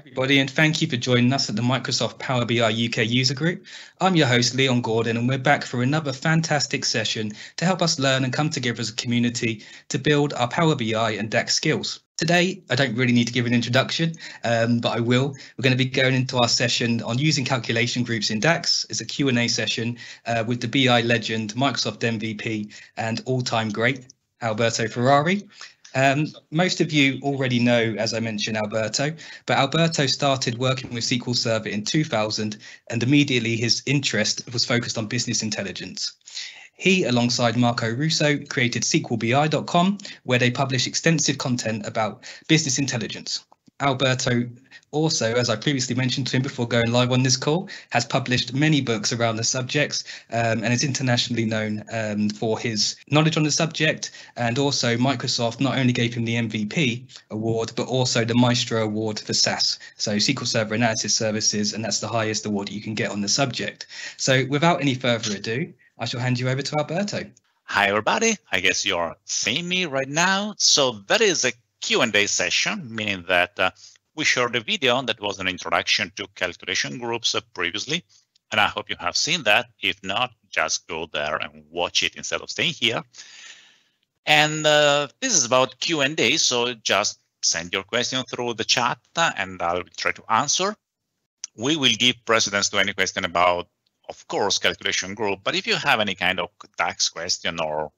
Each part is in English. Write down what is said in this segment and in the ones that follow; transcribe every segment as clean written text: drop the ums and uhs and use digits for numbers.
Everybody, and thank you for joining us at the Microsoft Power BI UK user group. I'm your host, Leon Gordon, and we're back for another fantastic session to help us learn and come together as a community to build our Power BI and DAX skills. Today, I don't really need to give an introduction, but I will. We're going to be going into our session on using calculation groups in DAX. It's a Q&A session with the BI legend, Microsoft MVP, and all-time great, Alberto Ferrari. Most of you already know, as I mentioned, Alberto, but Alberto started working with SQL Server in 2000, and immediately his interest was focused on business intelligence. He, alongside Marco Russo, created SQLBI.com, where they publish extensive content about business intelligence. Alberto also, as I previously mentioned to him before going live on this call, has published many books around the subjects and is internationally known for his knowledge on the subject. And also Microsoft not only gave him the MVP award, but also the Maestro Award for SAS, so SQL Server Analysis Services, and that's the highest award you can get on the subject. So without any further ado, I shall hand you over to Alberto. Hi, everybody. I guess you're seeing me right now. So that is a Q&A session, meaning that we shared a video that was an introduction to calculation groups previously, and I hope you have seen that. If not, just go there and watch it instead of staying here. And this is about Q&A, so just send your question through the chat and I'll try to answer. We will give precedence to any question about, of course, calculation group, but if you have any kind of tax question or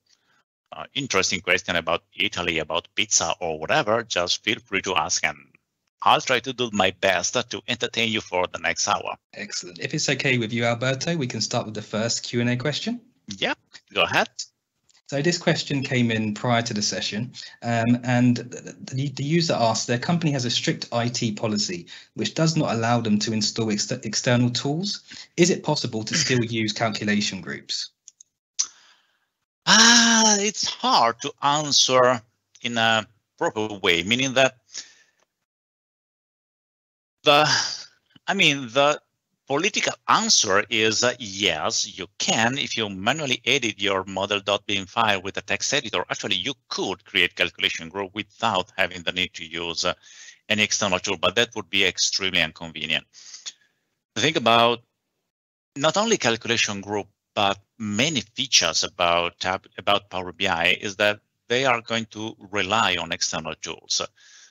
interesting question about Italy, about pizza or whatever, just feel free to ask and I'll try to do my best to entertain you for the next hour. Excellent. If it's okay with you, Alberto, we can start with the first Q&A question. Yeah, go ahead. So this question came in prior to the session, and the user asked, their company has a strict IT policy which does not allow them to install external tools. Is it possible to still use calculation groups? It's hard to answer in a proper way, meaning that the political answer is yes, you can. If you manually edit your model.bin file with a text editor, actually you could create calculation group without having the need to use an external tool, but that would be extremely inconvenient. Think about not only calculation group, but many features about Power BI is that they are going to rely on external tools.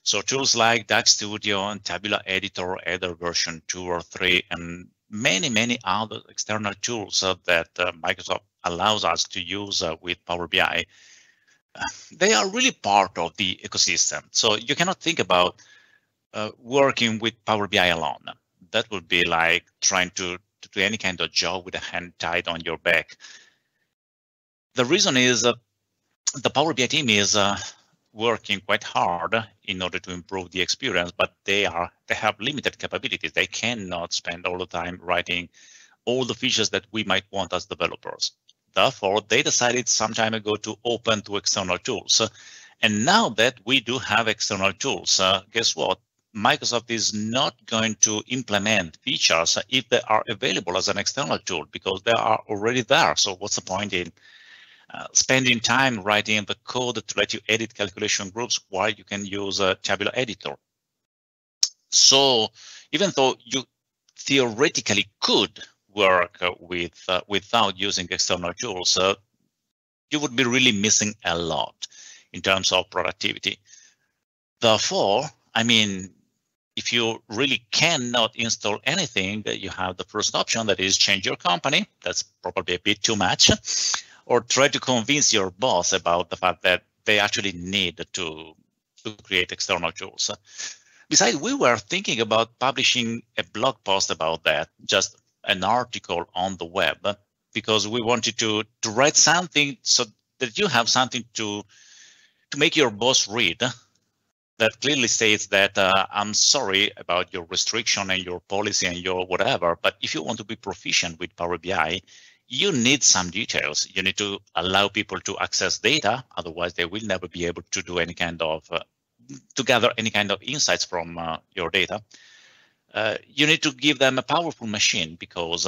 So tools like DAX Studio and Tabular Editor, either version 2 or 3, and many other external tools that Microsoft allows us to use with Power BI, they are really part of the ecosystem. So you cannot think about working with Power BI alone. That would be like trying to do any kind of job with a hand tied on your back. The reason is the Power BI team is working quite hard in order to improve the experience, but they have limited capabilities. They cannot spend all the time writing all the features that we might want as developers. Therefore, they decided some time ago to open to external tools. And now that we do have external tools, guess what? Microsoft is not going to implement features if they are available as an external tool because they are already there. So what's the point in spending time writing the code to let you edit calculation groups while you can use a Tabular Editor? So even though you theoretically could work without using external tools, you would be really missing a lot in terms of productivity. Therefore, if you really cannot install anything, you have the first option, that is change your company. That's probably a bit too much. Or try to convince your boss about the fact that they actually need to create external tools. Besides, we were thinking about publishing a blog post about that, just an article on the web, because we wanted to write something so that you have something to make your boss read that clearly states that I'm sorry about your restriction and your policy and your whatever, but if you want to be proficient with Power BI, you need some details. You need to allow people to access data, otherwise they will never be able to do any kind of, to gather any kind of insights from your data. You need to give them a powerful machine because,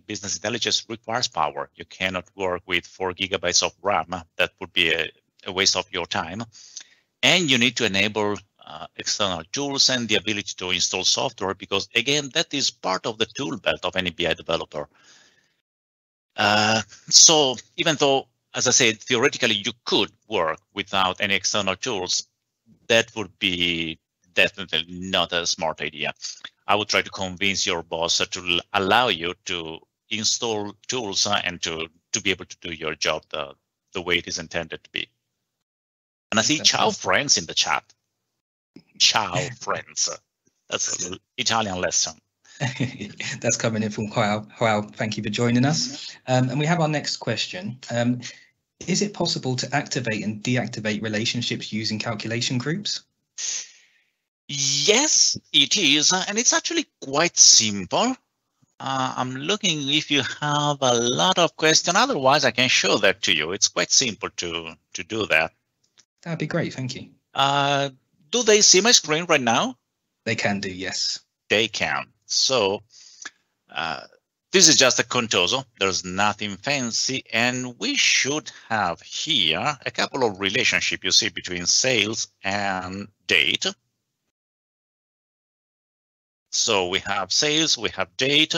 business intelligence requires power. You cannot work with 4 GB of RAM. That would be a waste of your time. And you need to enable external tools and the ability to install software, because again, that is part of the tool belt of any BI developer. So even though, as I said, theoretically you could work without any external tools, that would be definitely not a smart idea. I would try to convince your boss to allow you to install tools and to be able to do your job the way it is intended to be. And I see ciao friends in the chat. Ciao friends. That's an Italian lesson. That's coming in from Joao. Thank you for joining us. And we have our next question. Is it possible to activate and deactivate relationships using calculation groups? Yes, it is. And it's actually quite simple. I'm looking if you have a lot of questions. Otherwise, I can show that to you. It's quite simple to do that. That'd be great. Thank you. Do they see my screen right now? They can do, yes. They can. So this is just a Contoso. There's nothing fancy. And we should have here a couple of relationships you see between sales and date. So we have sales, we have date,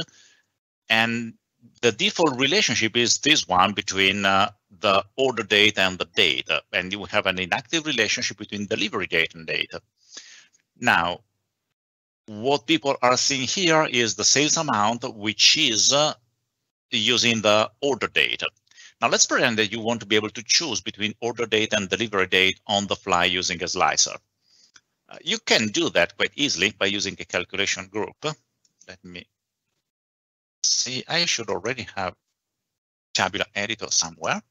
and the default relationship is this one between the order date and the date. And you have an inactive relationship between delivery date and date. Now, what people are seeing here is the sales amount, which is using the order date. Now, let's pretend that you want to be able to choose between order date and delivery date on the fly using a slicer. You can do that quite easily by using a calculation group. Let me see. I should already have Tabular Editor somewhere.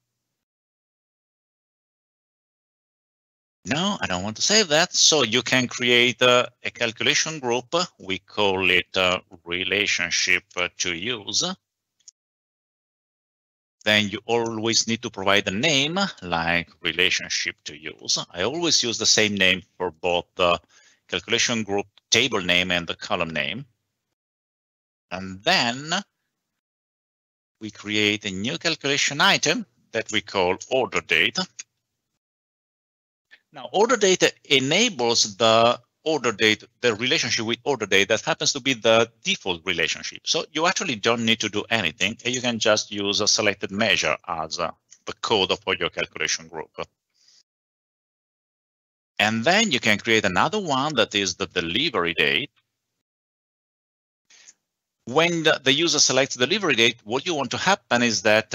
No, I don't want to save that. So you can create a calculation group. We call it relationship to use. Then you always need to provide a name like relationship to use. I always use the same name for both the calculation group table name and the column name. And then we create a new calculation item that we call order date. Now, order date enables the order date, the relationship with order date that happens to be the default relationship. So you actually don't need to do anything. You can just use a selected measure as the code for your calculation group. And then you can create another one that is the delivery date. When the user selects delivery date, what you want to happen is that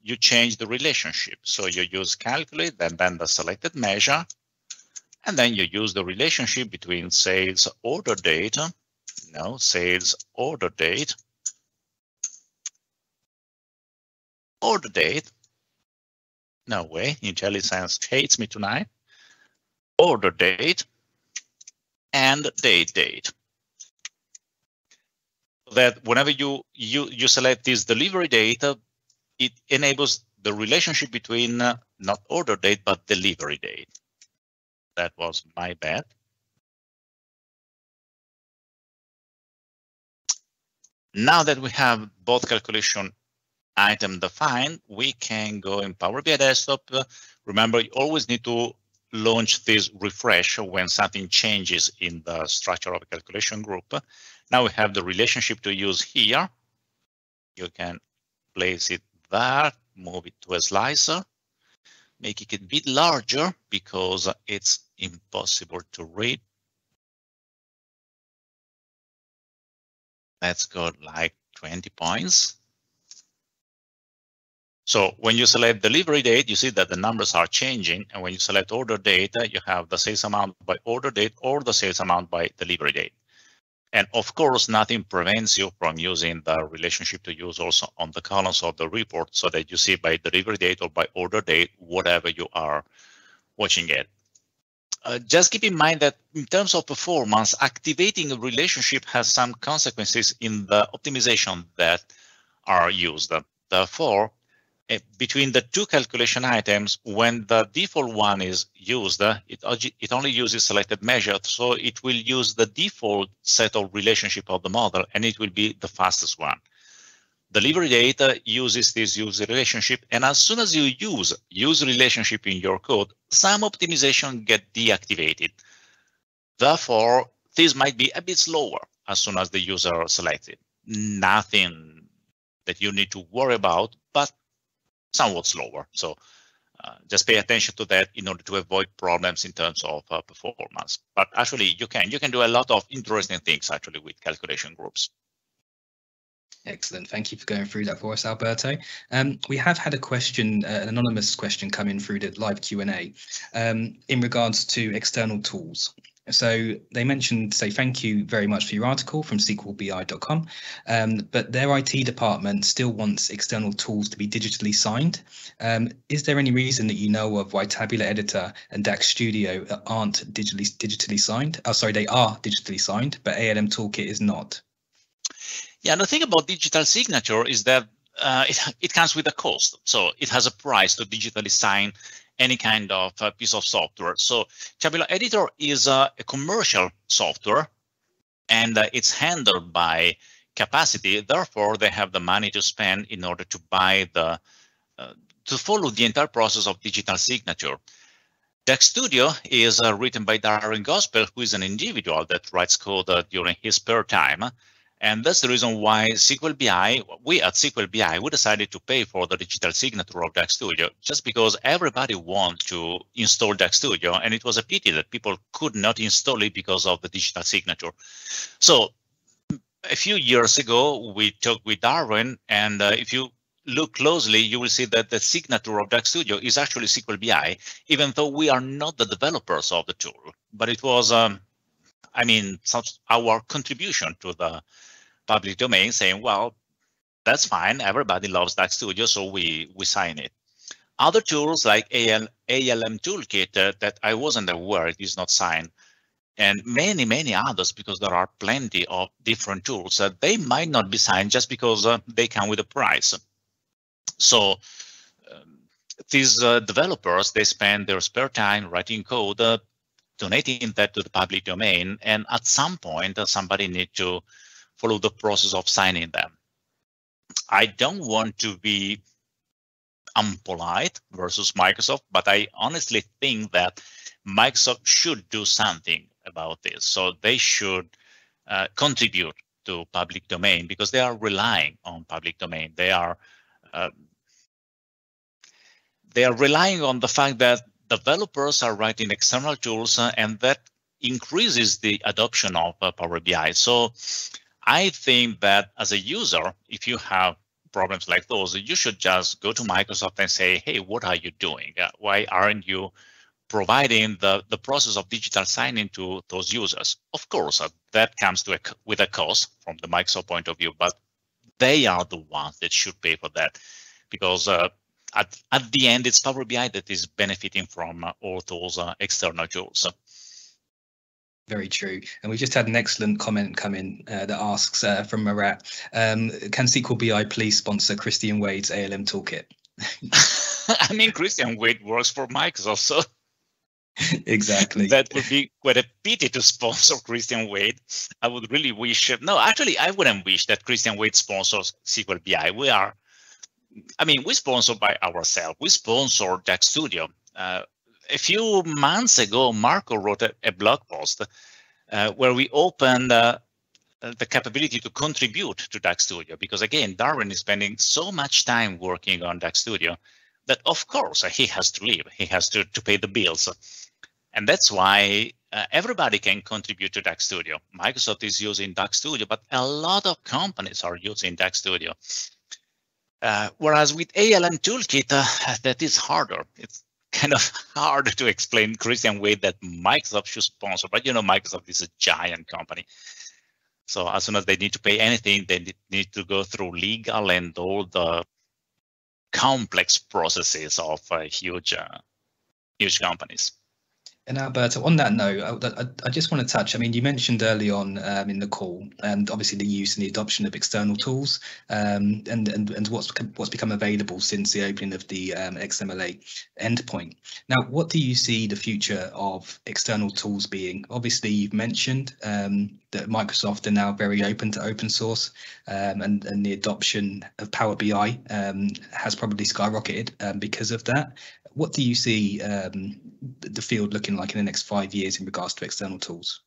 you change the relationship. So you use calculate and then the selected measure. And then you use the relationship between sales order date, sales order date, order date. No way, IntelliSense hates me tonight. Order date and date. That whenever you select this delivery date, it enables the relationship between not order date, but delivery date. That was my bad. Now that we have both calculation item defined, we can go in Power BI Desktop. Remember, you always need to launch this refresh when something changes in the structure of a calculation group. Now we have the relationship to use here. You can place it there, move it to a slicer. Make it a bit larger because it's impossible to read. Let's go like 20 points. So when you select delivery date, you see that the numbers are changing. And when you select order date, you have the sales amount by order date or the sales amount by delivery date. And of course, nothing prevents you from using the relationship to use also on the columns of the report so that you see by delivery date or by order date, whatever you are watching it. Just keep in mind that in terms of performance, activating a relationship has some consequences in the optimization that are used. Therefore, between the two calculation items, when the default one is used, it only uses selected measure, so it will use the default set of relationship of the model, and it will be the fastest one. Delivery data uses this user relationship, and as soon as you use relationship in your code, some optimization get deactivated. Therefore, this might be a bit slower as soon as the user selects it. Nothing that you need to worry about, but somewhat slower. So just pay attention to that in order to avoid problems in terms of performance. But actually, you can do a lot of interesting things actually with calculation groups. Excellent. Thank you for going through that for us, Alberto. We have had a question, an anonymous question come in through the live Q&A in regards to external tools. So they mentioned, say, thank you very much for your article from SQLBI.com, but their IT department still wants external tools to be digitally signed. Is there any reason that you know of why Tabular Editor and DAX Studio aren't digitally signed? Oh, sorry, they are digitally signed, but ALM Toolkit is not. Yeah, the thing about digital signature is that it comes with a cost. So it has a price to digitally sign any kind of piece of software. So Tabular Editor is a commercial software, and it's handled by Capacity. Therefore, they have the money to spend in order to buy to follow the entire process of digital signature. DAX Studio is written by Darren Gospel, who is an individual that writes code during his spare time. And that's the reason why we at SQL BI, we decided to pay for the digital signature of DAX Studio, just because everybody wants to install DAX Studio. And it was a pity that people could not install it because of the digital signature. So a few years ago, we talked with Darren, and if you look closely, you will see that the signature of DAX Studio is actually SQL BI, even though we are not the developers of the tool. But it was, our contribution to the public domain, saying, well, that's fine, everybody loves DAX Studio, so we sign it. Other tools like ALM Toolkit that I wasn't aware it is not signed, and many others, because there are plenty of different tools, they might not be signed just because they come with a price. So these developers, they spend their spare time writing code, donating that to the public domain, and at some point, somebody needs to follow the process of signing them. I don't want to be unpolite versus Microsoft, but I honestly think that Microsoft should do something about this. So they should contribute to public domain, because they are relying on public domain. They are relying on the fact that developers are writing external tools, and that increases the adoption of Power BI. So I think that as a user, if you have problems like those, you should just go to Microsoft and say, hey, what are you doing? Why aren't you providing the process of digital signing to those users? Of course, that comes with a cost from the Microsoft point of view, but they are the ones that should pay for that, because at the end, it's Power BI that is benefiting from all those external tools. Very true. And we just had an excellent comment come in that asks from Marat, can SQL BI please sponsor Christian Wade's ALM Toolkit? I mean, Christian Wade works for Microsoft, so exactly. That would be quite a pity to sponsor Christian Wade. I would really wish, no, actually, I wouldn't wish that Christian Wade sponsors SQL BI. We sponsor by ourselves. We sponsor DAX Studio. A few months ago, Marco wrote a blog post where we opened the capability to contribute to DAX Studio, because again, Darren is spending so much time working on DAX Studio that of course he has to leave. He has to pay the bills. And that's why everybody can contribute to DAX Studio. Microsoft is using DAX Studio, but a lot of companies are using DAX Studio. Whereas with ALM Toolkit, that is harder. It's kind of hard to explain Christian Wade that Microsoft should sponsor, but Microsoft is a giant company. So as soon as they need to pay anything, they need to go through legal and all the complex processes of huge companies. And Alberto, on that note, I just want to touch, you mentioned early on in the call, and obviously the use and the adoption of external tools and what's become available since the opening of the XMLA endpoint. Now, what do you see the future of external tools being? Obviously, you've mentioned that Microsoft are now very open to open source, and the adoption of Power BI has probably skyrocketed because of that. What do you see the field looking like in the next 5 years in regards to external tools?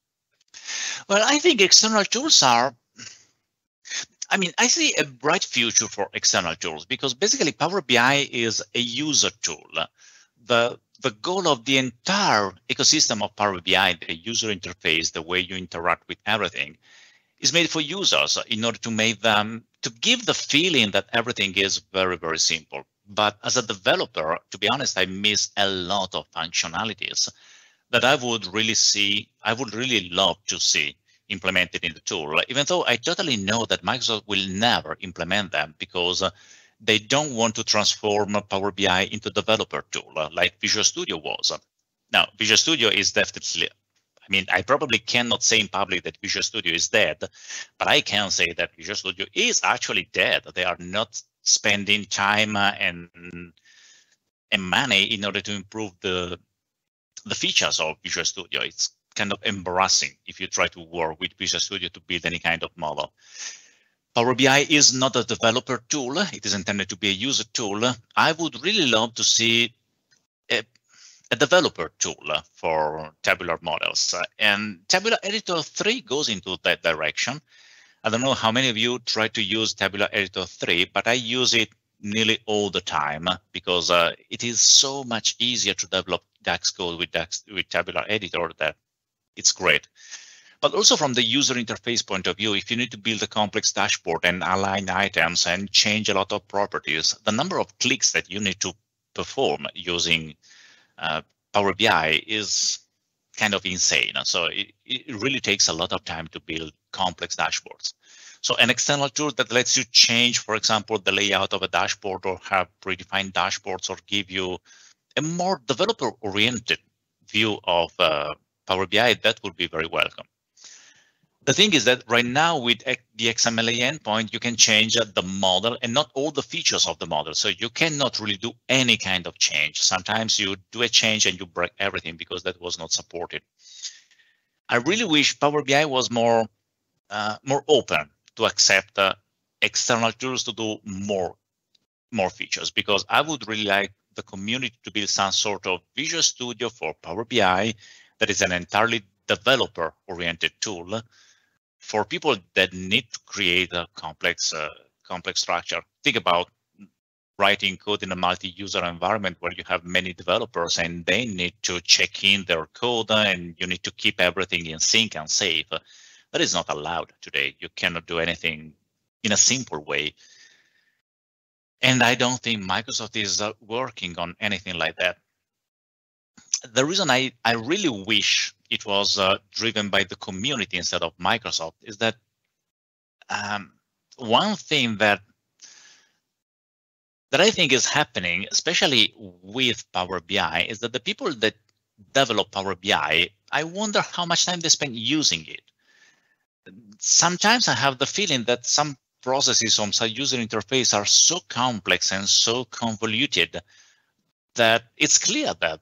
Well, I think external tools are, I see a bright future for external tools because basically Power BI is a user tool. The goal of the entire ecosystem of Power BI, the user interface, the way you interact with everything, is made for users in order to make them, to give the feeling that everything is very, very simple. But as a developer, to be honest, I miss a lot of functionalities that I would really love to see implemented in the tool, even though I totally know that Microsoft will never implement them because they don't want to transform Power BI into a developer tool like Visual Studio was. Now, Visual Studio is definitely, I probably cannot say in public that Visual Studio is dead, but I can say that Visual Studio is actually dead. They are not spending time and money in order to improve the features of Visual Studio. It's kind of embarrassing if you try to work with Visual Studio to build any kind of model. Power BI is not a developer tool. It is intended to be a user tool. I would really love to see a developer tool for tabular models. And Tabular Editor 3 goes into that direction. I don't know how many of you try to use Tabular Editor 3, but I use it nearly all the time because it is so much easier to develop DAX code with Tabular Editor that it's great. But also from the user interface point of view, if you need to build a complex dashboard and align items and change a lot of properties, the number of clicks that you need to perform using Power BI is kind of insane. So it really takes a lot of time to build complex dashboards. So an external tool that lets you change, for example, the layout of a dashboard or have predefined dashboards or give you a more developer-oriented view of Power BI, that would be very welcome. The thing is that right now with the XMLA endpoint, you can change the model and not all the features of the model. So you cannot really do any kind of change. Sometimes you do a change and you break everything because that was not supported. I really wish Power BI was more open to accept external tools to do more features, because I would really like the community to build some sort of Visual Studio for Power BI that is an entirely developer-oriented tool for people that need to create a complex structure. Think about writing code in a multi-user environment where you have many developers and they need to check in their code and you need to keep everything in sync and safe. That is not allowed today. You cannot do anything in a simple way. And I don't think Microsoft is working on anything like that. The reason I really wish it was driven by the community instead of Microsoft is that one thing that I think is happening, especially with Power BI, is that the people that develop Power BI, I wonder how much time they spend using it. Sometimes I have the feeling that some processes on some user interface are so complex and so convoluted that it's clear that,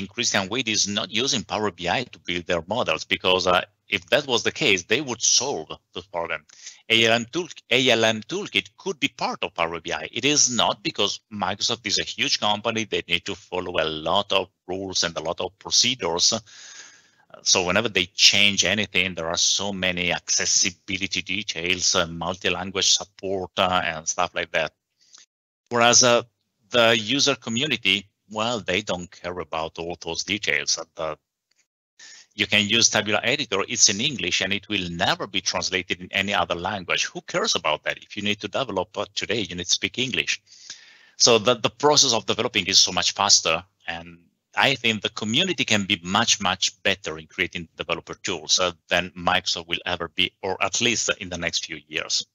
Christian Wade is not using Power BI to build their models, because if that was the case, they would solve the problem. ALM Toolkit could be part of Power BI. It is not, because Microsoft is a huge company. They need to follow a lot of rules and a lot of procedures. So whenever they change anything, there are so many accessibility details, multi-language support, and stuff like that. Whereas the user community, well, they don't care about all those details. You can use Tabular Editor. It's in English, and it will never be translated in any other language. Who cares about that? If you need to develop today, you need to speak English. So the process of developing is so much faster, and I think the community can be much, much better in creating developer tools than Microsoft will ever be, or at least in the next few years.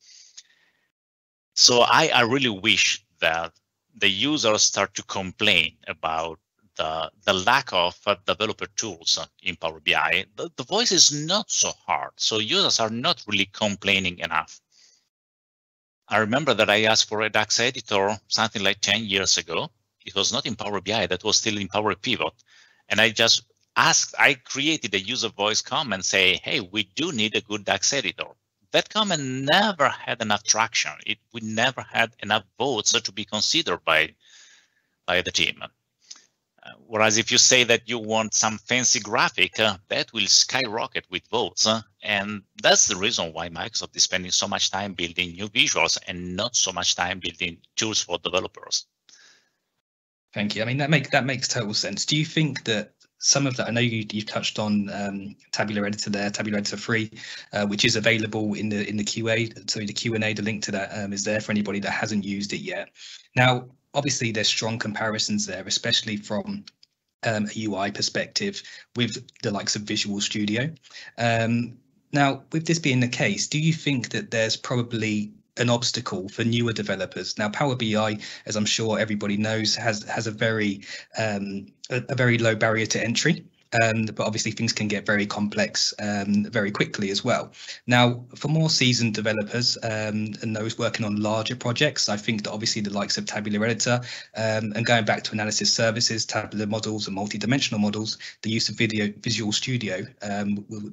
So I really wish that the users start to complain about the lack of developer tools in Power BI. The voice is not so hard, so users are not really complaining enough. I remember that I asked for a DAX editor something like 10 years ago. It was not in Power BI, that was still in Power Pivot. And I just asked, I created a user voice comment, say, hey, we do need a good DAX editor. That comment never had enough traction. We never had enough votes to be considered by the team. Whereas if you say that you want some fancy graphic, that will skyrocket with votes. And that's the reason why Microsoft is spending so much time building new visuals and not so much time building tools for developers. Thank you. I mean, that makes total sense. Do you think that some of that, I know you've touched on Tabular Editor there, Tabular Editor 3, which is available in the QA. So the Q&A, the link to that is there for anybody that hasn't used it yet. Now, obviously, there's strong comparisons there, especially from a UI perspective with the likes of Visual Studio. Now, with this being the case, do you think that there's probably an obstacle for newer developers? Now, Power BI, as I'm sure everybody knows, has a very low barrier to entry. But obviously things can get very complex very quickly as well. Now, for more seasoned developers and those working on larger projects, I think that obviously the likes of Tabular Editor and going back to analysis services, tabular models and multi-dimensional models, the use of Visual Studio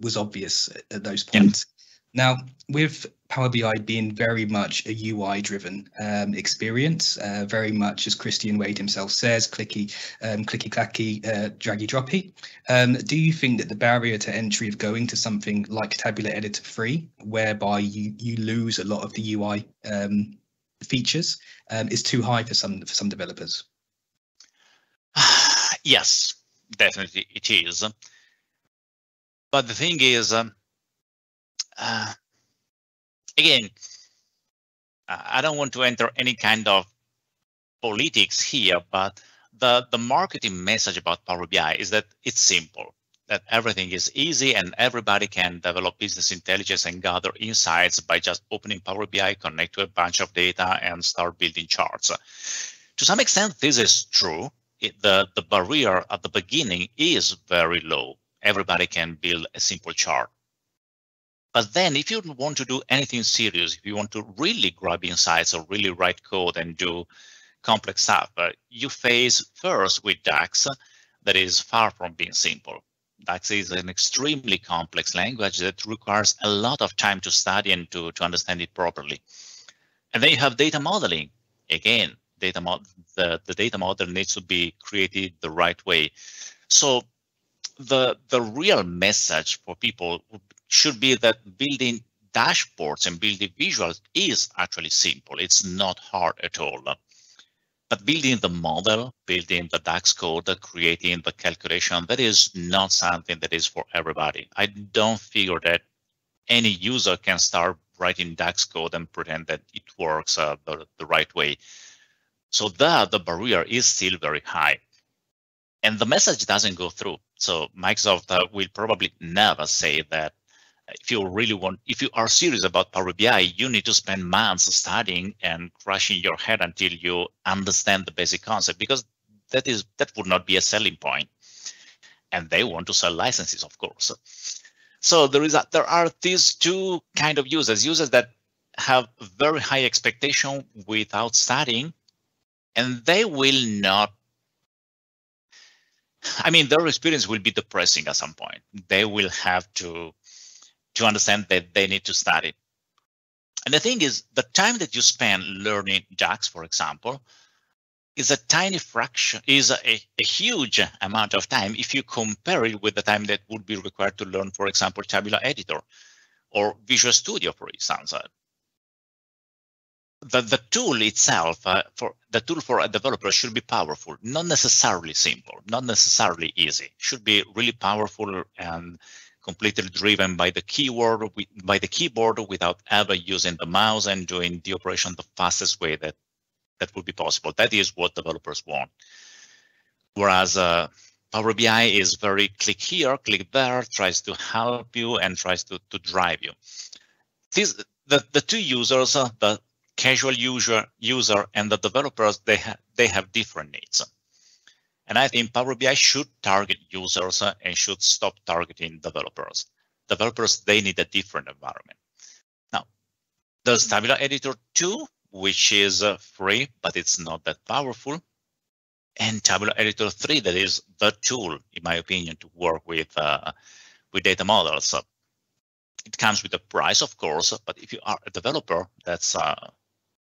was obvious at those points. Yeah. Now, with Power BI being very much a UI-driven experience, very much, as Christian Wade himself says, clicky-clacky, draggy-droppy, do you think that the barrier to entry of going to something like Tabular Editor 3, whereby you lose a lot of the UI features, is too high for some developers? Yes, definitely it is. But the thing is, again, I don't want to enter any kind of politics here, but the marketing message about Power BI is that it's simple, that everything is easy and everybody can develop business intelligence and gather insights by just opening Power BI, connect to a bunch of data and start building charts. To some extent, this is true. The barrier at the beginning is very low. Everybody can build a simple chart. But then if you want to do anything serious, if you want to really grab insights or really write code and do complex stuff, you face first with DAX that is far from being simple. DAX is an extremely complex language that requires a lot of time to study and to understand it properly. And then you have data modeling. Again, the data model needs to be created the right way. So the real message for people should be that building dashboards and building visuals is actually simple. It's not hard at all. But building the model, building the DAX code, creating the calculation, that is not something that is for everybody. I don't figure that any user can start writing DAX code and pretend that it works the right way. So there, the barrier is still very high. And the message doesn't go through. So Microsoft will probably never say that if you are serious about Power BI, you need to spend months studying and crushing your head until you understand the basic concept, because that would not be a selling point. And they want to sell licenses, of course. So there are these two kind of users that have very high expectation without studying, and they will not. I mean, their experience will be depressing at some point. They will have to understand that they need to study. And the thing is, the time that you spend learning DAX, for example, is a tiny fraction, is a huge amount of time if you compare it with the time that would be required to learn, for example, Tabular Editor or Visual Studio, for instance. The tool itself, the tool for a developer should be powerful, not necessarily simple, not necessarily easy. Should be really powerful and completely driven by the keyboard without ever using the mouse and doing the operation the fastest way that would be possible. That is what developers want. Whereas Power BI is very click here, click there, tries to help you and tries to drive you. The two users, the casual user and the developers, they have different needs. And I think Power BI should target users and should stop targeting developers. Developers, they need a different environment. Now, there's Tabular Editor 2, which is free, but it's not that powerful. And Tabular Editor 3, that is the tool, in my opinion, to work with data models. It comes with a price, of course, but if you are a developer, that's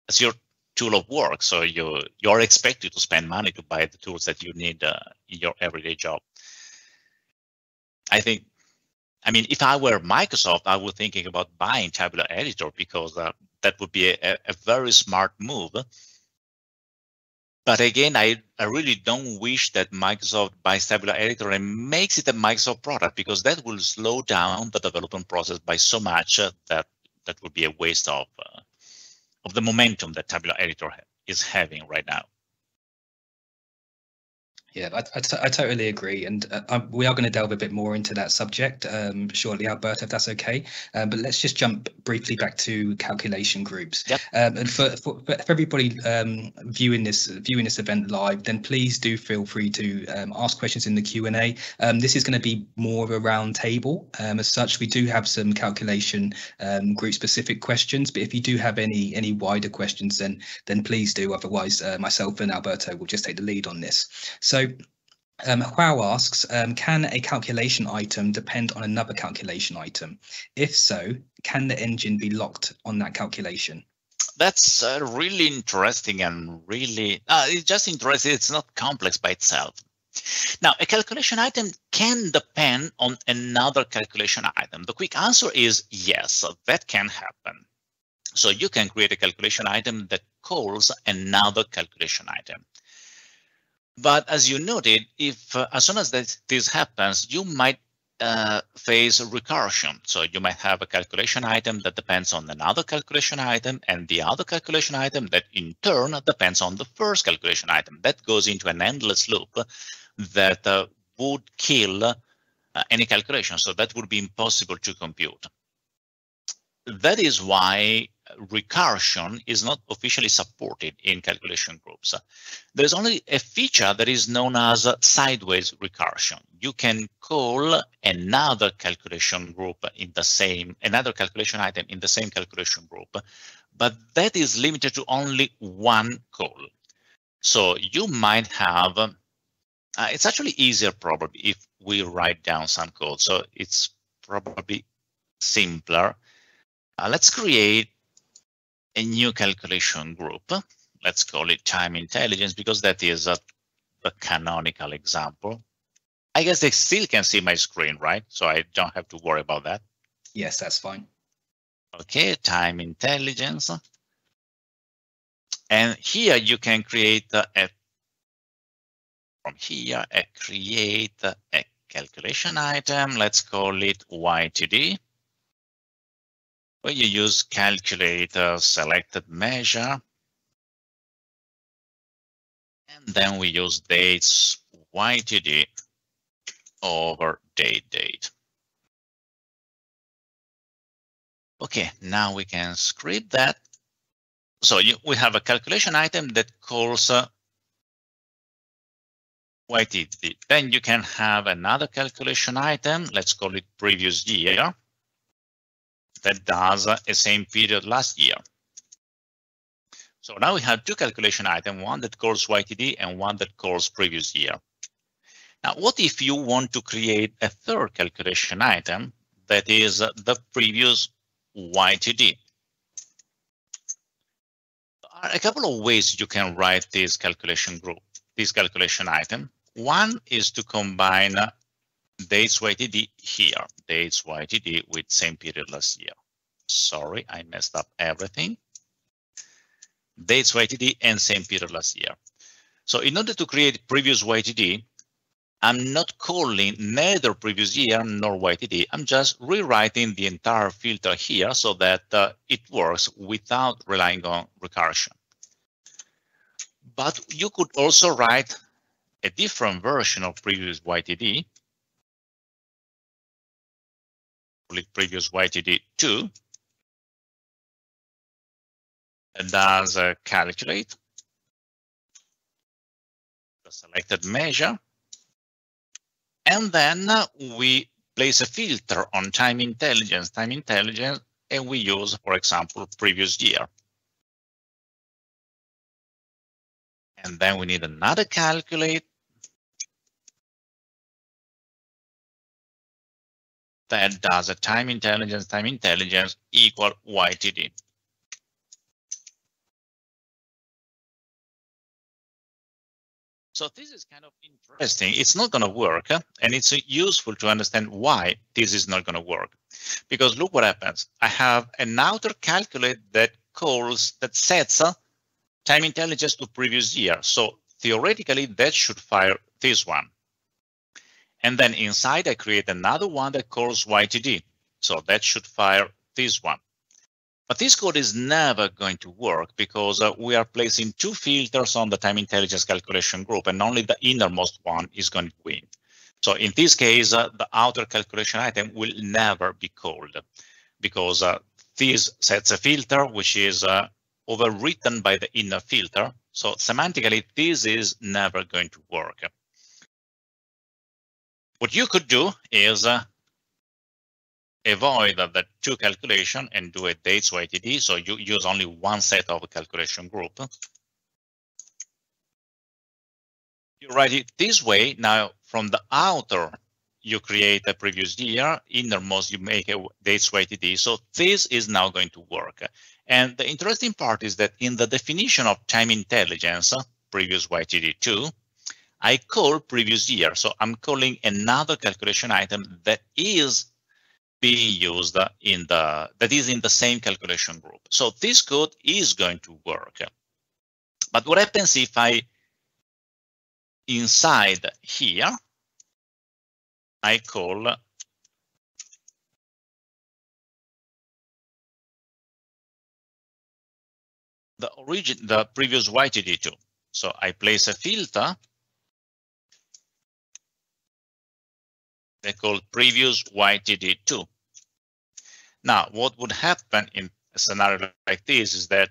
as you're tool of work. So you're expected to spend money to buy the tools that you need in your everyday job. I mean, if I were Microsoft, I would thinking about buying Tabular Editor because that would be a very smart move. But again, I really don't wish that Microsoft buys Tabular Editor and makes it a Microsoft product, because that will slow down the development process by so much that would be a waste of the momentum that Tabular Editor is having right now. Yeah, I totally agree, and we are going to delve a bit more into that subject shortly, Alberto, if that's okay. But let's just jump briefly back to calculation groups. Yep. And for everybody viewing this event live, then please do feel free to ask questions in the Q&A. This is going to be more of a round table. As such, we do have some calculation group specific questions, but if you do have any wider questions, then please do. Otherwise, myself and Alberto will just take the lead on this. So Huao asks, can a calculation item depend on another calculation item? If so, can the engine be locked on that calculation? That's really interesting, and really, it's just interesting. It's not complex by itself. Now, a calculation item can depend on another calculation item. The quick answer is yes, that can happen. So you can create a calculation item that calls another calculation item. But as you noted, if as soon as this happens, you might face recursion. So you might have a calculation item that depends on another calculation item, and the other calculation item that in turn depends on the first calculation item. That goes into an endless loop that would kill any calculation. So that would be impossible to compute. That is why recursion is not officially supported in calculation groups. There's only a feature that is known as sideways recursion. You can call another calculation group in the same, another calculation item in the same calculation group, but that is limited to only one call. So you might have, it's actually easier probably if we write down some code. So it's probably simpler. Let's create a new calculation group. Let's call it time intelligence, because that is the canonical example. I guess they still can see my screen, right? So I don't have to worry about that. Yes, that's fine. Okay, time intelligence. And here you can create create a calculation item. Let's call it YTD. Where you use calculator selected measure, and then we use dates YTD over date. Okay, now we can script that. So we have a calculation item that calls YTD. Then you can have another calculation item. Let's call it previous year. That does a same period last year. So now we have two calculation items, one that calls YTD and one that calls previous year. Now, what if you want to create a third calculation item that is the previous YTD? There are a couple of ways you can write this calculation group, this calculation item. One is to combine dates YTD here, dates YTD with same period last year. Sorry, I messed up everything. Dates YTD and same period last year. So in order to create previous YTD, I'm not calling neither previous year nor YTD. I'm just rewriting the entire filter here so that it works without relying on recursion. But you could also write a different version of previous YTD. Previous YTD 2, and does calculate the selected measure, and then we place a filter on time intelligence, and we use, for example, previous year. And then we need another calculate that does a time intelligence equal YTD. So this is kind of interesting. It's not going to work, and it's useful to understand why this is not going to work. Because look what happens. I have an outer calculate that sets time intelligence to previous year. So theoretically, that should fire this one. And then inside, I create another one that calls YTD. So that should fire this one. But this code is never going to work because we are placing two filters on the time intelligence calculation group, and only the innermost one is going to win. So in this case, the outer calculation item will never be called because this sets a filter which is overwritten by the inner filter. So semantically, this is never going to work. What you could do is avoid the two calculation and do a dates YTD. So you use only one set of a calculation group. You write it this way. Now from the outer, you create a previous year, innermost you make a dates YTD. So this is now going to work. And the interesting part is that in the definition of time intelligence, previous YTD2, I call previous year. So I'm calling another calculation item that is being used that is in the same calculation group. So this code is going to work. But what happens if I inside here I call the previous YTD2. So I place a filter they call previous YTD2. Now, what would happen in a scenario like this is that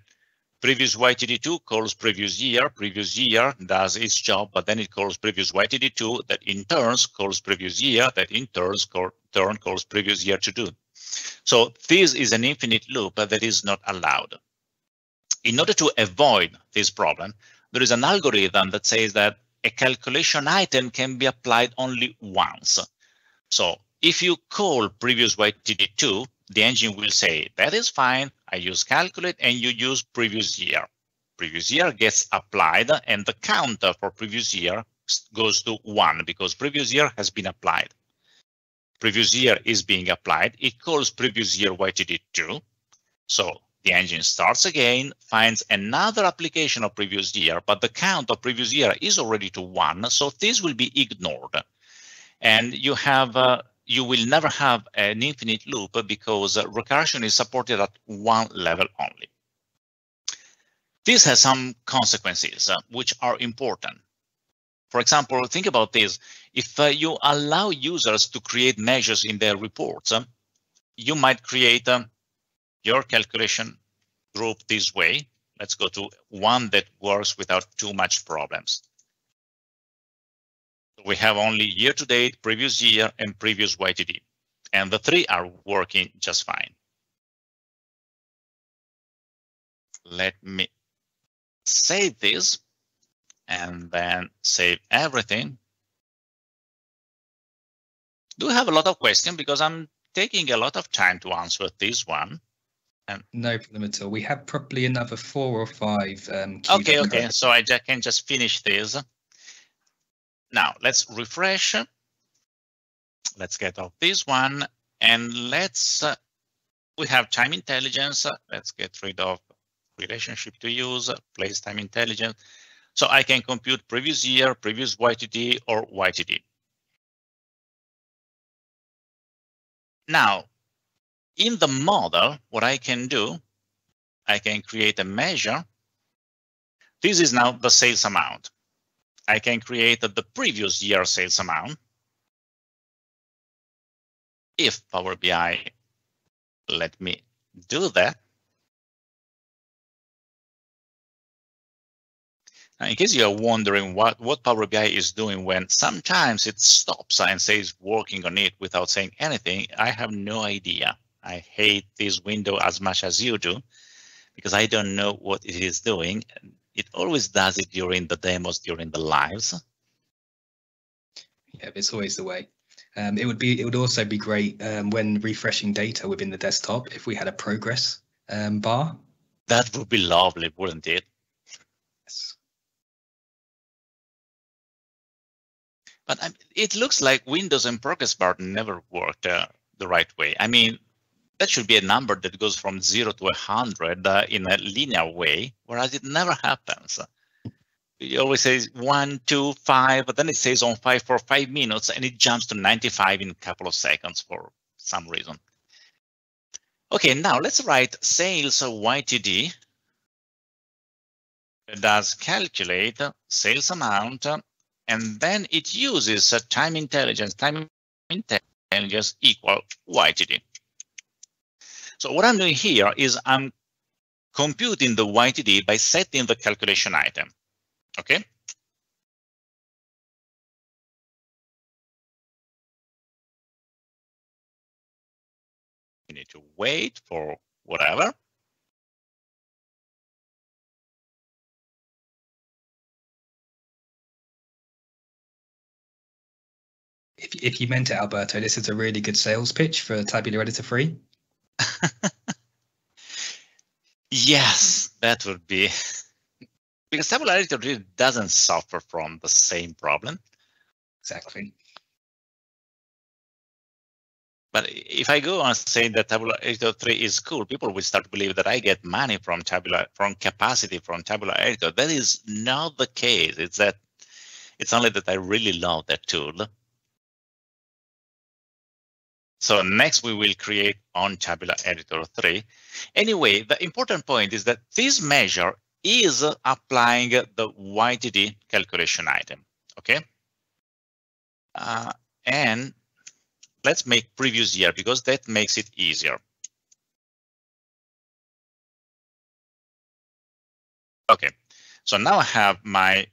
previous YTD2 calls previous year does its job, but then it calls previous YTD2 that in turn calls previous year that in turn calls previous year to do. So this is an infinite loop that is not allowed. In order to avoid this problem, there is an algorithm that says that a calculation item can be applied only once. So if you call previous YTD2, the engine will say, that is fine, I use calculate and you use previous year. Previous year gets applied and the counter for previous year goes to 1 because previous year has been applied. Previous year is being applied. It calls previous year YTD2. So the engine starts again, finds another application of previous year, but the count of previous year is already to 1. So this will be ignored. And you will never have an infinite loop because recursion is supported at one level only. This has some consequences which are important. For example, think about this. If you allow users to create measures in their reports, you might create your calculation group this way. Let's go to one that works without too much problems. We have only year to date, previous year, and previous YTD. And the three are working just fine. Let me save this and then save everything. Do have a lot of questions because I'm taking a lot of time to answer this one. And no problem at all. We have probably another 4 or 5. Okay. So I can just finish this. Now let's refresh. Let's get off this one and we have time intelligence. Let's get rid of relationship to use, place time intelligence. So I can compute previous year, previous YTD or YTD. Now, in the model, what I can do, I can create a measure. This is now the sales amount. I can create the previous year sales amount. If Power BI let me do that. Now, in case you are wondering what Power BI is doing when sometimes it stops and says working on it without saying anything, I have no idea. I hate this window as much as you do because I don't know what it is doing. It always does it during the demos, during the lives. Yeah, it's always the way. It would also be great when refreshing data within the desktop if we had a progress bar. That would be lovely, wouldn't it? But it looks like Windows and Progress Bar never worked the right way. I mean, that should be a number that goes from 0 to 100 in a linear way, whereas it never happens. It always says 1, 2, 5, but then it stays on 5 for 5 minutes, and it jumps to 95 in a couple of seconds for some reason. Okay, now let's write sales YTD. It does calculate sales amount, and then it uses time intelligence. Time intelligence equal YTD. So what I'm doing here is I'm computing the YTD by setting the calculation item. Okay. You need to wait for whatever. If you meant it, Alberto, this is a really good sales pitch for Tabular Editor 3. Yes, that would be. Because Tabular Editor really doesn't suffer from the same problem. Exactly. But if I go on saying that Tabular Editor 3 is cool, people will start to believe that I get money from capacity from Tabular Editor. That is not the case. It's only that I really love that tool. So next we will create on Tabular Editor 3. Anyway, the important point is that this measure is applying the YTD calculation item. Okay. And let's make previous year because that makes it easier. Okay, so now I have my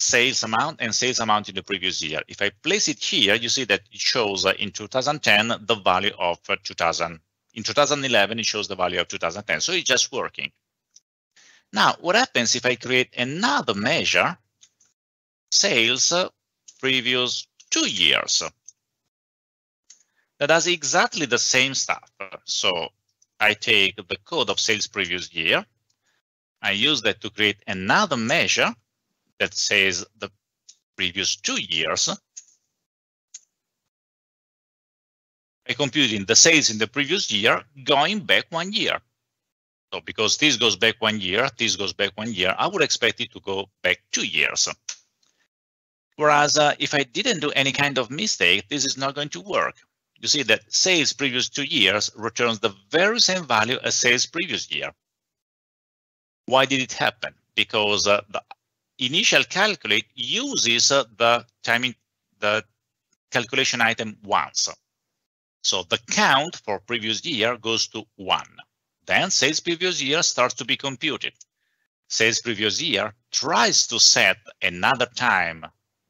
sales amount and sales amount in the previous year. If I place it here, you see that it shows in 2010 the value of 2000. In 2011, it shows the value of 2010. So it's just working. Now, what happens if I create another measure, sales previous 2 years? That does exactly the same stuff. So I take the code of sales previous year. I use that to create another measure that says the previous 2 years. I compute in the sales in the previous year going back 1 year. So because this goes back 1 year, this goes back 1 year, I would expect it to go back 2 years. Whereas if I didn't do any kind of mistake, this is not going to work. You see that sales previous 2 years returns the very same value as sales previous year. Why did it happen? Because the initial calculate uses the calculation item once. So the count for previous year goes to 1. Then sales previous year starts to be computed. Sales previous year tries to set another time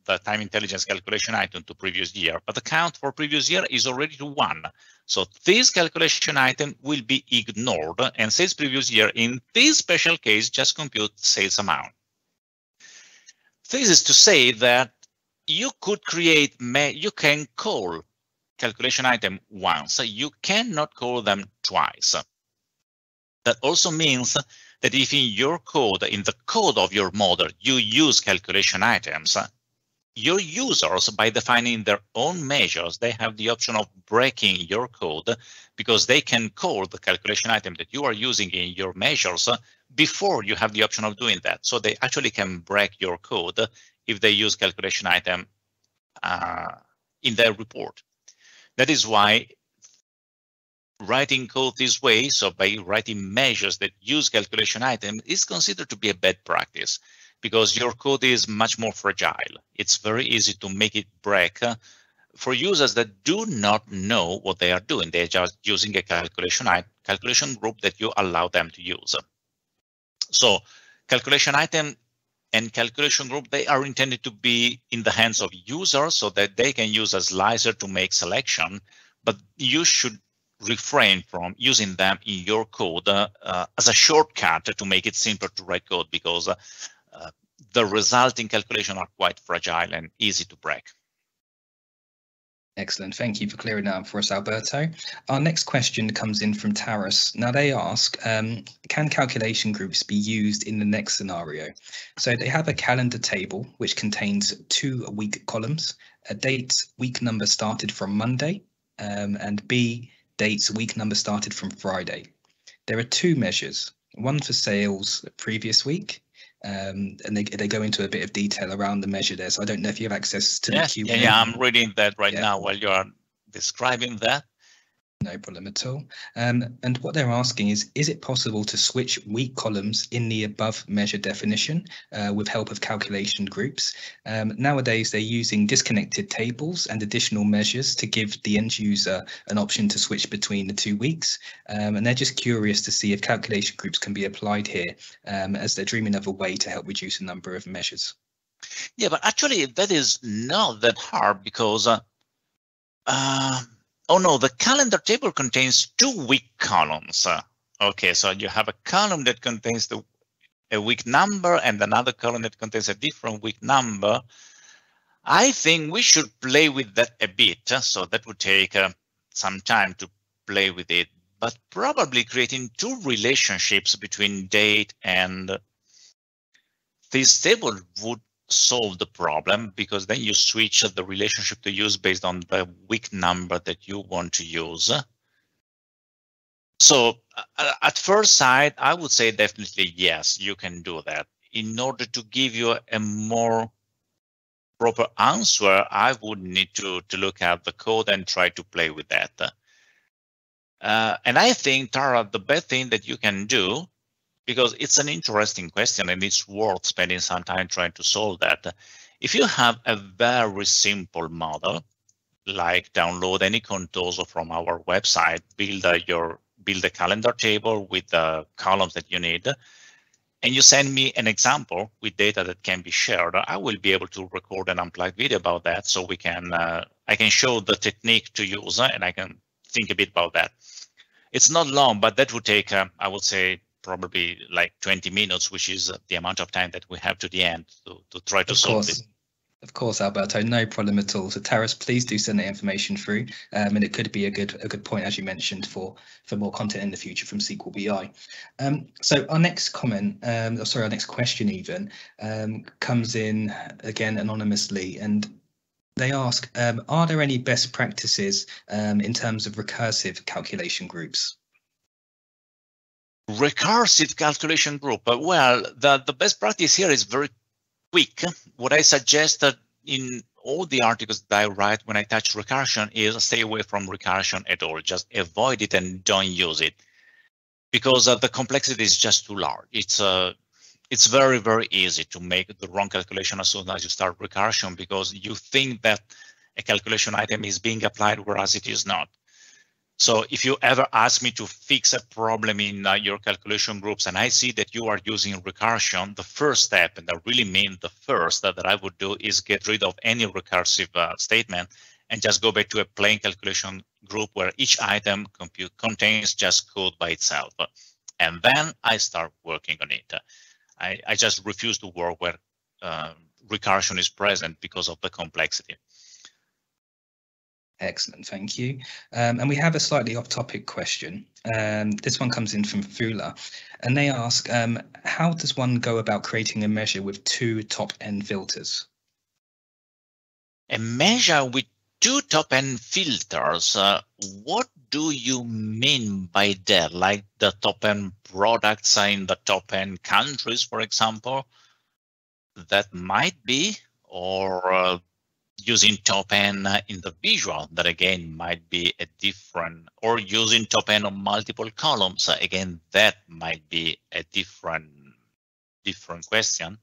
the time intelligence calculation item to previous year, but the count for previous year is already to 1. So this calculation item will be ignored, and sales previous year in this special case just compute sales amount. This is to say that you could create, you can call calculation item once, you cannot call them twice. That also means that if in your code, in the code of your model, you use calculation items, your users, by defining their own measures, they have the option of breaking your code because they can call the calculation item that you are using in your measures before you have the option of doing that. So they actually can break your code if they use calculation item in their report. That is why writing code this way, so by writing measures that use calculation item, is considered to be a bad practice, because your code is much more fragile. It's very easy to make it break for users that do not know what they are doing. They're just using a calculation group that you allow them to use. So calculation item and calculation group, they are intended to be in the hands of users so that they can use a slicer to make selection, but you should refrain from using them in your code as a shortcut to make it simpler to write code, because the resulting calculations are quite fragile and easy to break. Excellent. Thank you for clearing that up for us, Alberto. Our next question comes in from Taras. Now they ask, can calculation groups be used in the next scenario? So they have a calendar table which contains 2 week columns, dates week number started from Monday, and B, dates week number started from Friday. There are two measures, one for sales previous week, and they go into a bit of detail around the measure there. So I don't know if you have access to the Q&A. Yeah, I'm reading that right now while you are describing that. No problem at all. And what they're asking is it possible to switch week columns in the above measure definition with help of calculation groups? Nowadays, they're using disconnected tables and additional measures to give the end user an option to switch between the 2 weeks. And they're just curious to see if calculation groups can be applied here, as they're dreaming of a way to help reduce the number of measures. Yeah, but actually that is not that hard because oh no, the calendar table contains 2 week columns. Okay, so you have a column that contains a week number and another column that contains a different week number. I think we should play with that a bit. So that would take some time to play with it, but probably creating 2 relationships between date and this table would solve the problem, because then you switch the relationship to use based on the week number that you want to use. So at first sight, I would say definitely yes, you can do that. In order to give you a more proper answer, I would need to look at the code and try to play with that. And I think, Tara, the best thing that you can do, because it's an interesting question and it's worth spending some time trying to solve that. If you have a very simple model, like download any contours from our website, build a calendar table with the columns that you need, and you send me an example with data that can be shared, I will be able to record an unplugged video about that, so we can I can show the technique to use and I can think a bit about that. It's not long, but that would take, I would say, probably like 20 minutes, which is the amount of time that we have to the end to try to solve it. Of course, Alberto, no problem at all. So Taras, please do send that information through, and it could be a good point, as you mentioned, for more content in the future from SQL BI. So our next comment, our next question even, comes in again anonymously, and they ask, are there any best practices in terms of recursive calculation groups? Recursive calculation group. Well, the best practice here is very quick. What I suggest that in all the articles that I write when I touch recursion is stay away from recursion at all. Just avoid it and don't use it, because the complexity is just too large. It's very, very easy to make the wrong calculation as soon as you start recursion, because you think that a calculation item is being applied, whereas it is not. So if you ever ask me to fix a problem in your calculation groups and I see that you are using recursion, the first step, and I really mean the first that I would do, is get rid of any recursive statement and just go back to a plain calculation group where each item contains just code by itself. And then I start working on it. I just refuse to work where recursion is present because of the complexity. Excellent, thank you. And we have a slightly off-topic question. This one comes in from Fula, and they ask, how does one go about creating a measure with 2 top-end filters? A measure with 2 top-end filters, what do you mean by that? Like the top-end products in the top-end countries, for example? That might be, or using top-end in the visual, that again might be a different, or using top-end on multiple columns, again that might be a different question.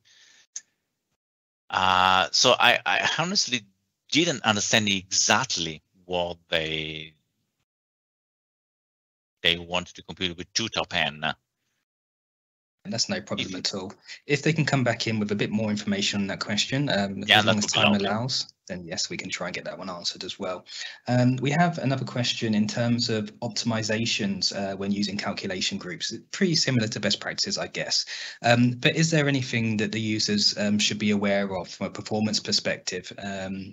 So I honestly didn't understand exactly what they wanted to compute with 2 top-end. And that's no problem at all. If they can come back in with a bit more information on that question, as long as time allows, then yes, we can try and get that one answered as well. We have another question in terms of optimizations when using calculation groups. Pretty similar to best practices, I guess. But is there anything that the users should be aware of from a performance perspective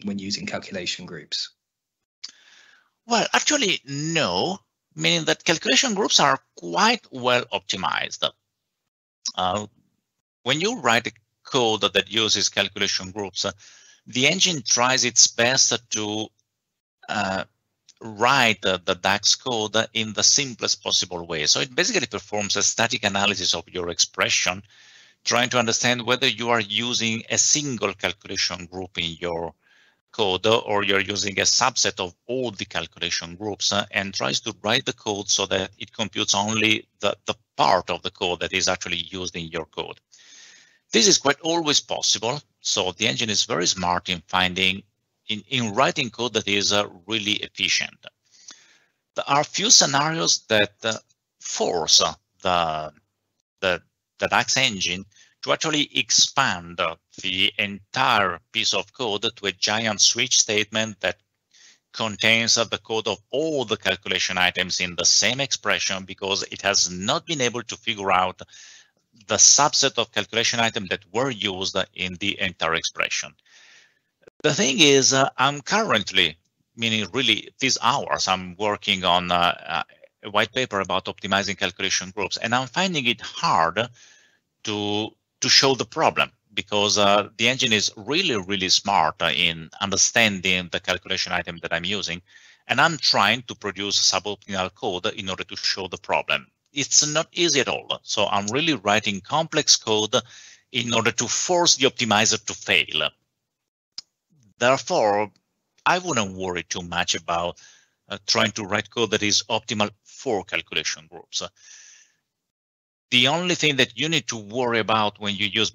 when using calculation groups? Well, actually, no, meaning that calculation groups are quite well optimized. When you write a code that uses calculation groups, the engine tries its best to write the DAX code in the simplest possible way. So it basically performs a static analysis of your expression, trying to understand whether you are using a single calculation group in your code or you're using a subset of all the calculation groups, and tries to write the code so that it computes only the part of the code that is actually used in your code. This is quite always possible. So the engine is very smart in finding in writing code that is really efficient. There are a few scenarios that force the DAX engine to actually expand the entire piece of code to a giant switch statement that contains the code of all the calculation items in the same expression, because it has not been able to figure out the subset of calculation items that were used in the entire expression. The thing is, I'm currently, meaning really these hours, I'm working on a white paper about optimizing calculation groups, and I'm finding it hard to show the problem, because the engine is really smart in understanding the calculation item that I'm using, and I'm trying to produce suboptimal code in order to show the problem. It's not easy at all. So I'm really writing complex code in order to force the optimizer to fail. Therefore, I wouldn't worry too much about trying to write code that is optimal for calculation groups. The only thing that you need to worry about when you use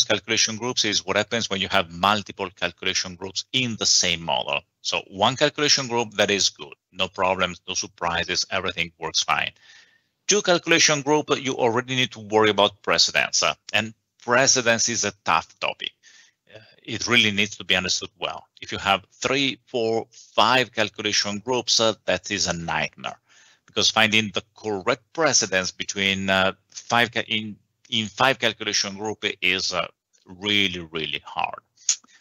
calculation groups is what happens when you have multiple calculation groups in the same model. So one calculation group, that is good, no problems, no surprises, everything works fine. Two calculation group, you already need to worry about precedence, and precedence is a tough topic. It really needs to be understood well. If you have 3, 4, 5 calculation groups, that is a nightmare, because finding the correct precedence between five calculation group is really hard.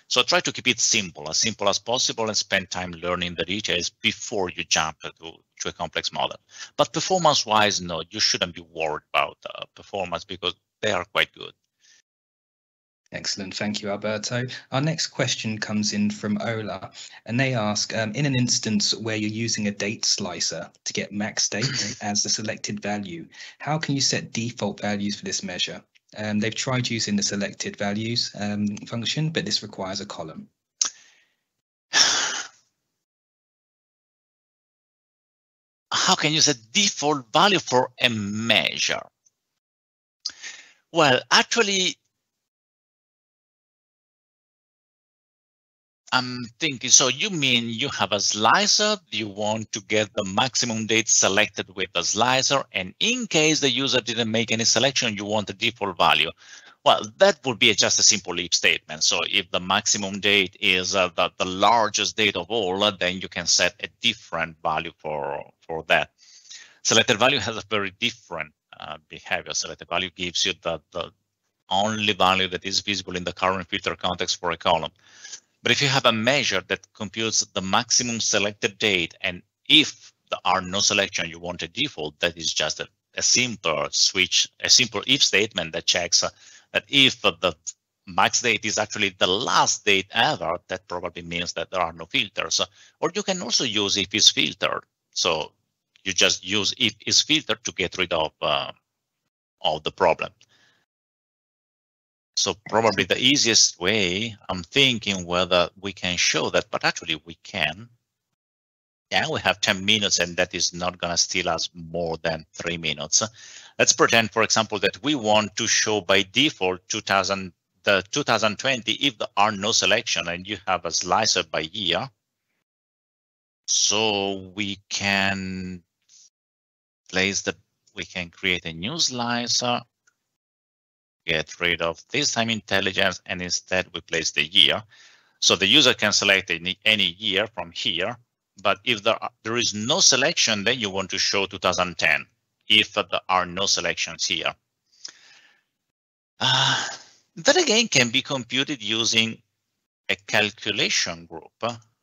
So try to keep it simple as possible, and spend time learning the details before you jump to a complex model. But performance-wise, no, you shouldn't be worried about performance, because they are quite good. Excellent. Thank you, Alberto. Our next question comes in from Ola, and they ask, in an instance where you're using a date slicer to get max date as the selected value, how can you set default values for this measure? They've tried using the selected values function, but this requires a column. How can you set default value for a measure? Well, actually, I'm thinking, so you mean you have a slicer, you want to get the maximum date selected with the slicer, and in case the user didn't make any selection, you want the default value. Well, that would be just a simple if statement. So if the maximum date is the largest date of all, then you can set a different value for that. Selected value has a very different behavior. Selected value gives you the only value that is visible in the current filter context for a column. But if you have a measure that computes the maximum selected date, and if there are no selection, you want a default, that is just a simple switch, a simple if statement that checks that if the max date is actually the last date ever, that probably means that there are no filters. Or you can also use if is filtered. So you just use if is filtered to get rid of the problem. So probably the easiest way, I'm thinking whether we can show that, but actually we can. Yeah, we have 10 minutes, and that is not going to steal us more than 3 minutes. Let's pretend, for example, that we want to show by default 2020 if there are no selection and you have a slicer by year. So we can create a new slicer, get rid of this time intelligence, and instead we place the year. So the user can select any year from here, but if there is no selection, then you want to show 2010 if there are no selections here. That again can be computed using a calculation group.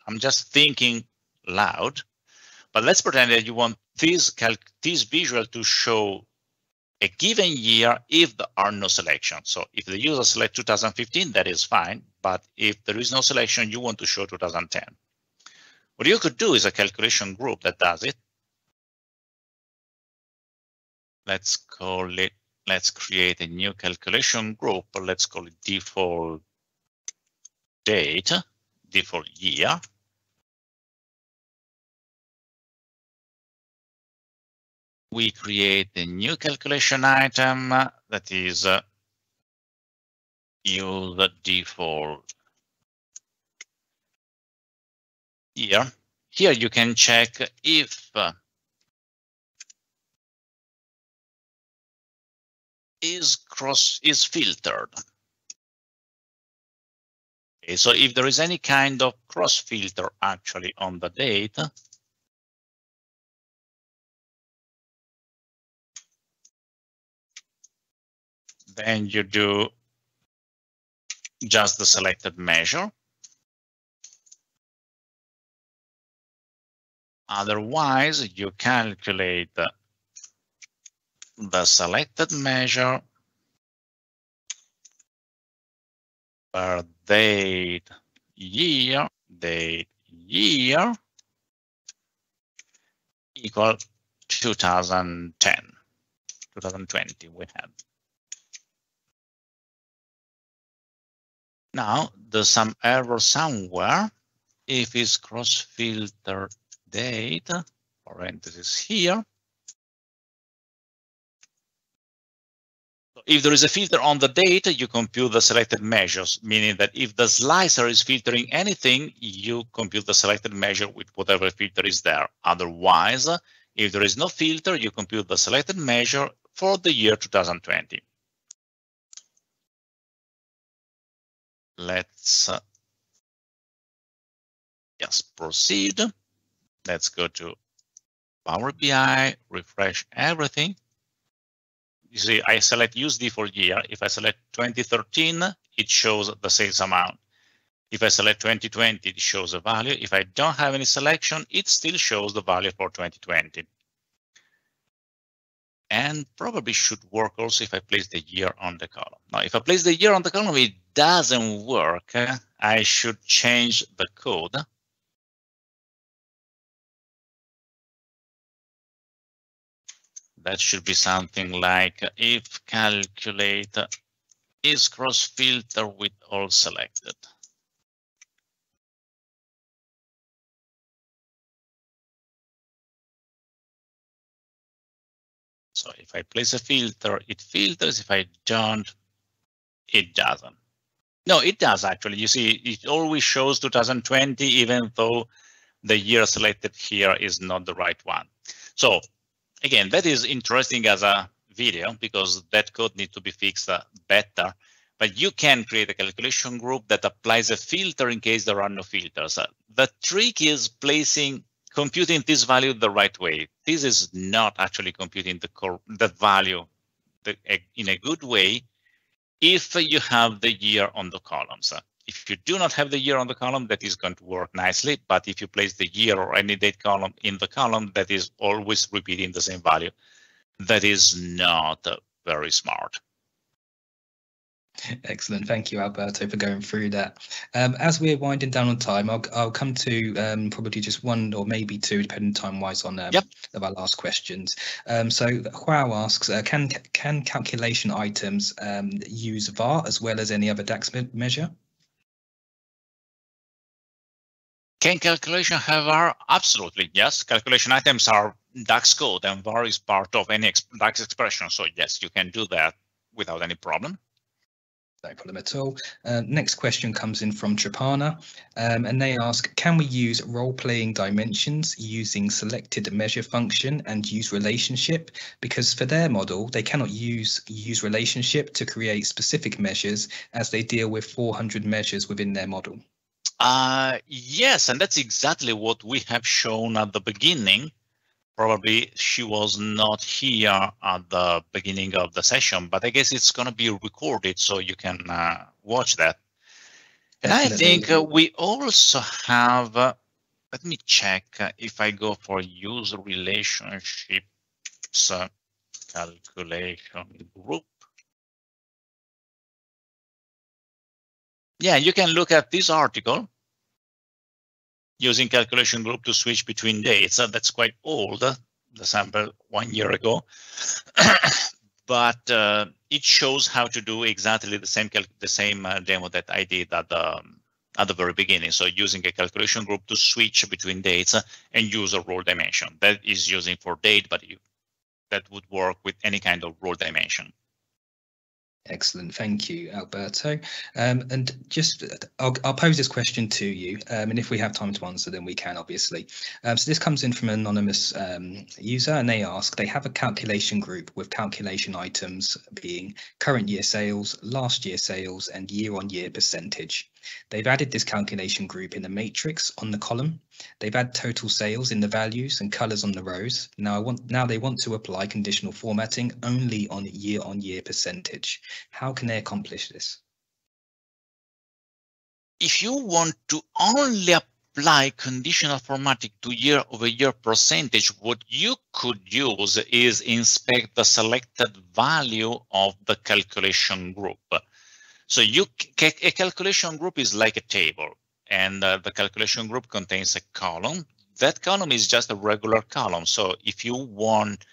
I'm just thinking loud, but let's pretend that you want this visual to show a given year if there are no selections. So if the user select 2015, that is fine. But if there is no selection, you want to show 2010. What you could do is a calculation group that does it. Let's call it, let's create a new calculation group. Let's call it default date, default year. We create a new calculation item that is use the default year. Here you can check if is filtered. Okay, so if there is any kind of cross filter actually on the date, then you do just the selected measure. Otherwise, you calculate the selected measure per date year equal 2020 we had. Now there's some error somewhere. If it's cross-filter date, parentheses here. If there is a filter on the date, you compute the selected measures, meaning that if the slicer is filtering anything, you compute the selected measure with whatever filter is there. Otherwise, if there is no filter, you compute the selected measure for the year 2020. Let's just proceed. Let's go to Power BI, refresh everything. You see, I select use default year. If I select 2013, it shows the sales amount. If I select 2020, it shows a value. If I don't have any selection, it still shows the value for 2020. And probably should work also if I place the year on the column. Now, if I place the year on the column, it doesn't work. I should change the code. That should be something like if calculate is cross filter with all selected. So if I place a filter, it filters. If I don't, it doesn't. No, it does actually. You see, it always shows 2020, even though the year selected here is not the right one. So again, that is interesting as a video because that code needs to be fixed better. But you can create a calculation group that applies a filter in case there are no filters. The trick is computing this value the right way. This is not actually computing the value in a good way if you have the year on the columns. If you do not have the year on the column, that is going to work nicely. But if you place the year or any date column in the column, that is always repeating the same value. That is not very smart. Excellent. Thank you, Alberto, for going through that. As we're winding down on time, I'll come to probably just one or maybe two, depending time-wise on of our last questions. So Huao asks, can calculation items use VAR as well as any other DAX measure? Can calculation have VAR? Absolutely, yes. Calculation items are DAX code and VAR is part of any DAX expression. So yes, you can do that without any problem. No problem at all. Next question comes in from Trapana, and they ask, can we use role-playing dimensions using selected measure function and use relationship? Because for their model, they cannot use relationship to create specific measures as they deal with 400 measures within their model. Yes, and that's exactly what we have shown at the beginning. Probably she was not here at the beginning of the session, but I guess it's going to be recorded so you can watch that. And definitely. I think we also have, let me check if I go for user relationships. calculation group. Yeah, you can look at this article using calculation group to switch between dates. That's quite old, the sample 1 year ago. But it shows how to do exactly the same demo that I did at the very beginning. So using a calculation group to switch between dates and use a role dimension. That is using for date, but that would work with any kind of role dimension. Excellent, thank you, Alberto. And just, I'll pose this question to you, and if we have time to answer, then we can, obviously. So this comes in from an anonymous user, and they ask, they have a calculation group with calculation items being current year sales, last year sales, and year-on-year percentage. They've added this calculation group in the matrix on the column. They've added total sales in the values and colors on the rows. Now they want to apply conditional formatting only on year-on-year percentage. How can they accomplish this? If you want to only apply conditional formatting to year-over-year percentage, what you could use is inspect the selected value of the calculation group. So a calculation group is like a table, and the calculation group contains a column. That column is just a regular column. So if you want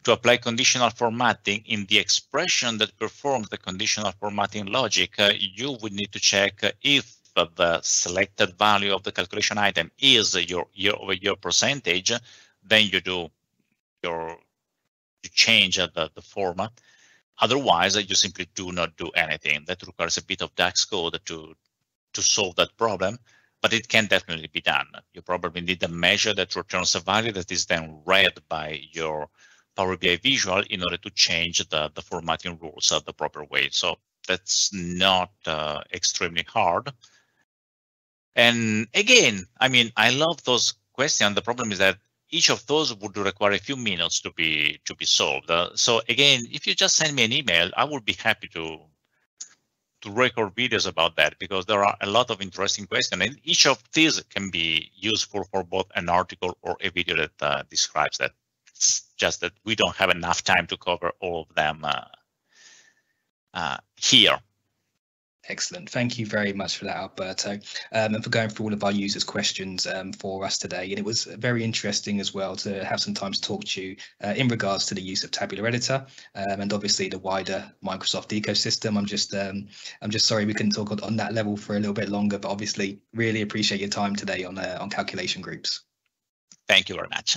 to apply conditional formatting in the expression that performs the conditional formatting logic, you would need to check if the selected value of the calculation item is your year-over-year percentage. Then you change the format. Otherwise, you simply do not do anything. That requires a bit of DAX code to solve that problem, but it can definitely be done. You probably need a measure that returns a value that is then read by your Power BI visual in order to change the formatting rules the proper way. So that's not extremely hard. And again, I mean, I love those questions. The problem is that each of those would require a few minutes to be solved. So again, if you just send me an email, I would be happy to record videos about that, because there are a lot of interesting questions, and each of these can be useful for both an article or a video that describes that. It's just that we don't have enough time to cover all of them here. Excellent. Thank you very much for that, Alberto, and for going through all of our users' questions for us today. And it was very interesting as well to have some time to talk to you in regards to the use of Tabular Editor and obviously the wider Microsoft ecosystem. I'm just sorry we couldn't talk on that level for a little bit longer, but obviously really appreciate your time today on calculation groups. Thank you very much.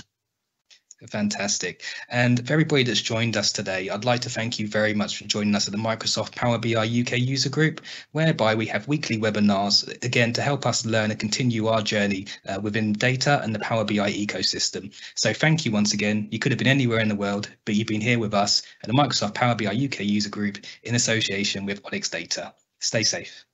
Fantastic. And for everybody that's joined us today, I'd like to thank you very much for joining us at the Microsoft Power BI UK user group, whereby we have weekly webinars, again, to help us learn and continue our journey within data and the Power BI ecosystem. So thank you once again. You could have been anywhere in the world, but you've been here with us at the Microsoft Power BI UK user group in association with Onyx Data. Stay safe.